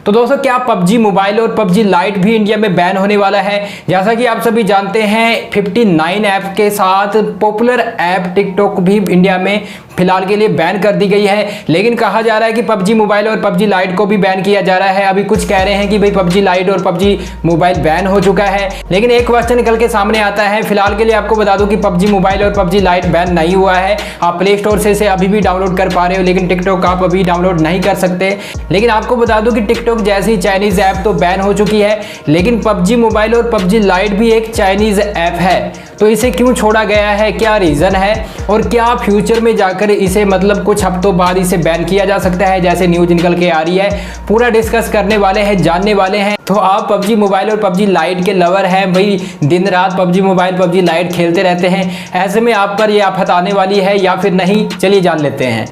तो दोस्तों क्या पबजी मोबाइल और पबजी लाइट भी इंडिया में बैन होने वाला है? जैसा कि आप सभी जानते हैं 59 ऐप के साथ पॉपुलर ऐप टिकटॉक भी इंडिया में फिलहाल के लिए बैन कर दी गई है। लेकिन कहा जा रहा है कि पबजी मोबाइल और पबजी लाइट को भी बैन किया जा रहा है। अभी कुछ कह रहे हैं कि भाई पबजी लाइट और पबजी मोबाइल बैन हो चुका है, लेकिन एक क्वेश्चन निकल के सामने आता है। फिलहाल के लिए आपको बता दूं कि पबजी मोबाइल और पबजी लाइट बैन नहीं हुआ है। आप प्ले स्टोर से इसे अभी भी डाउनलोड कर पा रहे हो, लेकिन टिकटॉक आप अभी डाउनलोड नहीं कर सकते। लेकिन आपको बता दूं कि टिकटॉक जैसी चाइनीज ऐप तो बैन हो चुकी है, लेकिन पबजी मोबाइल और पबजी लाइट भी एक चाइनीज ऐप है। तो इसे क्यों छोड़ा गया है, क्या रीजन है, और क्या फ्यूचर में जाकर इसे मतलब कुछ हफ्तों बाद इसे बैन किया जा सकता है जैसे न्यूज निकल के आ रही है, पूरा डिस्कस करने वाले हैं, जानने वाले हैं। तो आप पबजी मोबाइल और पबजी लाइट के लवर हैं भाई, दिन रात पबजी मोबाइल पबजी लाइट खेलते रहते हैं, ऐसे में आप पर यह आफत आने वाली है या फिर नहीं, चलिए जान लेते हैं।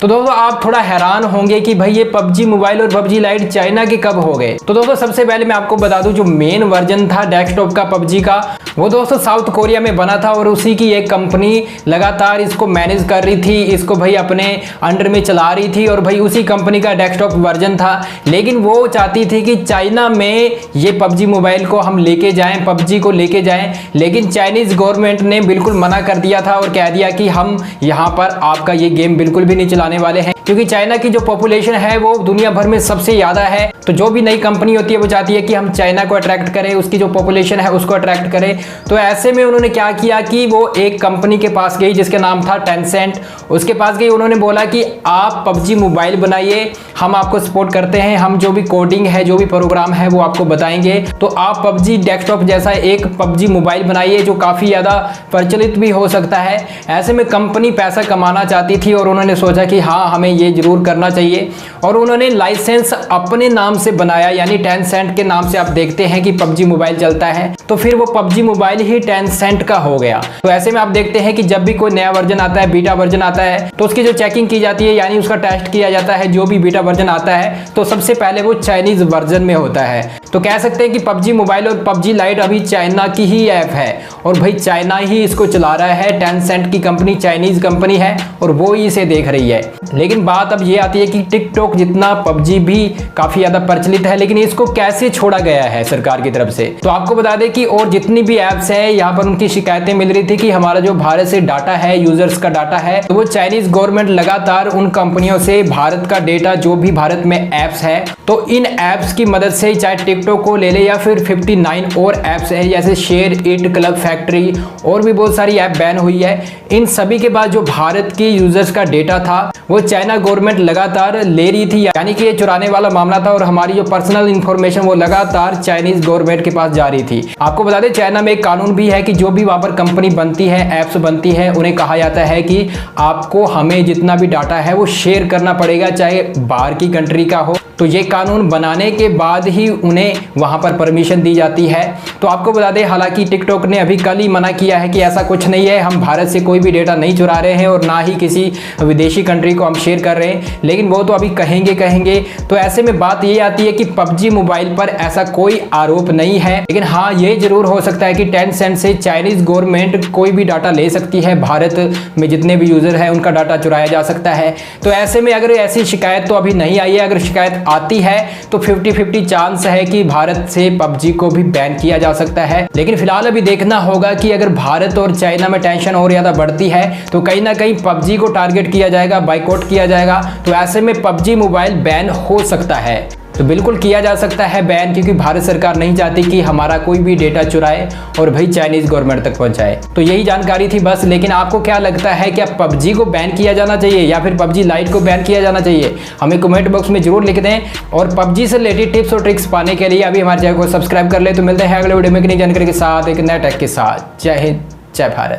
तो दोस्तों आप थोड़ा हैरान होंगे कि भाई ये पबजी मोबाइल और पबजी लाइट चाइना के कब हो गए। तो दोस्तों सबसे पहले मैं आपको बता दूं, जो मेन वर्जन था डेस्कटॉप का पबजी का, वो दोस्तों साउथ कोरिया में बना था और उसी की एक कंपनी लगातार इसको मैनेज कर रही थी, इसको भाई अपने अंडर में चला रही थी, और भाई उसी कंपनी का डेस्कटॉप वर्जन था। लेकिन वो चाहती थी कि चाइना में ये पबजी मोबाइल को हम लेके जाएं, पबजी को लेके जाएं, लेकिन चाइनीज गवर्नमेंट ने बिल्कुल मना कर दिया था और कह दिया कि हम यहाँ पर आपका ये गेम बिल्कुल भी नहीं चलाने वाले हैं, क्योंकि चाइना की जो पॉपुलेशन है वो दुनिया भर में सबसे ज्यादा है। तो जो भी नई कंपनी होती है वो चाहती है कि हम चाइना को अट्रैक्ट करें, उसकी जो पॉपुलेशन है उसको अट्रैक्ट करें। तो ऐसे में उन्होंने क्या किया कि वो एक कंपनी के पास गई जिसका नाम था टेंसेंट, उसके पास गई, उन्होंने बोला कि आप पबजी मोबाइल बनाइए, हम आपको सपोर्ट करते हैं, हम जो भी कोडिंग है जो भी प्रोग्राम है वो आपको बताएंगे। तो आप पबजी डेस्कटॉप जैसा एक पबजी मोबाइल बनाइए जो काफी ज्यादा प्रचलित भी हो सकता है। ऐसे में कंपनी पैसा कमाना चाहती थी और उन्होंने सोचा कि हाँ हमें ये जरूर करना चाहिए, और उन्होंने लाइसेंस अपने नाम से बनाया, यानी टेंसेंट के नाम से आप देखते हैं कि पबजी मोबाइल चलता है, तो फिर वो पबजी मोबाइल ही टेंसेंट का हो गया। तो ऐसे में आप देखते हैं कि जब भी कोई नया वर्जन आता है, बीटा वर्जन आता है, तो उसकी जो चेकिंग की जाती है, यानी उसका टेस्ट किया जाता है, जो भी बीटा वर्जन आता है तो सबसे पहले वो चाइनीज वर्जन में होता है। तो कह सकते हैं कि पबजी मोबाइल और पबजी लाइट अभी चाइना की ही ऐप है, और भाई चाइना ही इसको चला रहा है, टेंसेंट की कंपनी चाइनीज कंपनी है और वो ही इसे देख रही है। लेकिन बात अब ये आती है कि टिकटॉक जितना पबजी भी काफी ज्यादा प्रचलित है, लेकिन इसको कैसे छोड़ा गया है सरकार की तरफ से। तो आपको बता दें कि और जितनी भी एप्स है यहाँ पर उनकी शिकायतें मिल रही थी कि हमारा जो भारत से डाटा है, यूजर्स का डाटा है, तो वो चाइनीज गवर्नमेंट लगातार उन कंपनियों से भारत का डेटा, जो भी भारत में एप्स है, तो इन एप्स की मदद से चाहे टिकटॉक को ले ले या फिर 59 और एप्स है जैसे शेयर इट, क्लब फैक्ट्री और भी बहुत सारी ऐप बैन हुई है। इन सभी के बाद जो भारत की यूजर्स का डेटा था वो चाइना गवर्नमेंट लगातार ले रही थी, यानी कि ये चुराने वाला मामला था, और हमारी जो पर्सनल इंफॉर्मेशन वो लगातार चाइनीज गवर्नमेंट के पास जा रही थी। आपको बता दें चाइना में एक कानून भी है कि जो भी वहां पर कंपनी बनती है, एप्स बनती है, उन्हें कहा जाता है कि आपको हमें जितना भी डाटा है वो शेयर करना पड़ेगा, चाहे बाहर की कंट्री का हो। तो ये कानून बनाने के बाद ही उन्हें वहां पर परमिशन दी जाती है। तो आपको बता दें हालांकि टिकटॉक ने अभी कल ही मना किया है कि ऐसा कुछ नहीं है, हम भारत से कोई भी डेटा नहीं चुरा रहे हैं और ना ही किसी विदेशी कंट्री को हम शेयर कर रहे हैं, लेकिन वो तो अभी कहेंगे। तो ऐसे में बात ये आती है कि पबजी मोबाइल पर ऐसा कोई आरोप नहीं है, लेकिन हाँ ये जरूर हो सकता है कि टेंसेंट से चाइनीज गवर्नमेंट कोई भी डाटा ले सकती है, भारत में जितने भी यूजर है उनका डाटा चुराया जा सकता है। तो ऐसे में अगर ऐसी शिकायत तो अभी नहीं आई है, अगर शिकायत आती है तो 50-50 चांस है कि भारत से पबजी को भी बैन किया जा सकता है। लेकिन फिलहाल अभी देखना होगा कि अगर भारत और चाइना में टेंशन और ज्यादा बढ़ती है तो कहीं ना कहीं पबजी को टारगेट किया जाएगा, बाइकआउट किया जाएगा। तो ऐसे में पबजी मोबाइल बैन हो सकता है, तो बिल्कुल किया जा सकता है बैन, क्योंकि भारत सरकार नहीं चाहती कि हमारा कोई भी डेटा चुराए और भाई चाइनीज गवर्नमेंट तक पहुंचाए। तो यही जानकारी थी बस। लेकिन आपको क्या लगता है, क्या पबजी को बैन किया जाना चाहिए या फिर पबजी लाइट को बैन किया जाना चाहिए? हमें कमेंट बॉक्स में जरूर लिख दें, और पबजी से रिलेटेड टिप्स और ट्रिक्स पाने के लिए अभी हमारे चैनल को सब्सक्राइब कर ले। तो मिलते हैं अगले वीडियो में एक नई जानकारी के साथ, एक नए टेक के साथ। जय हिंद, जय भारत।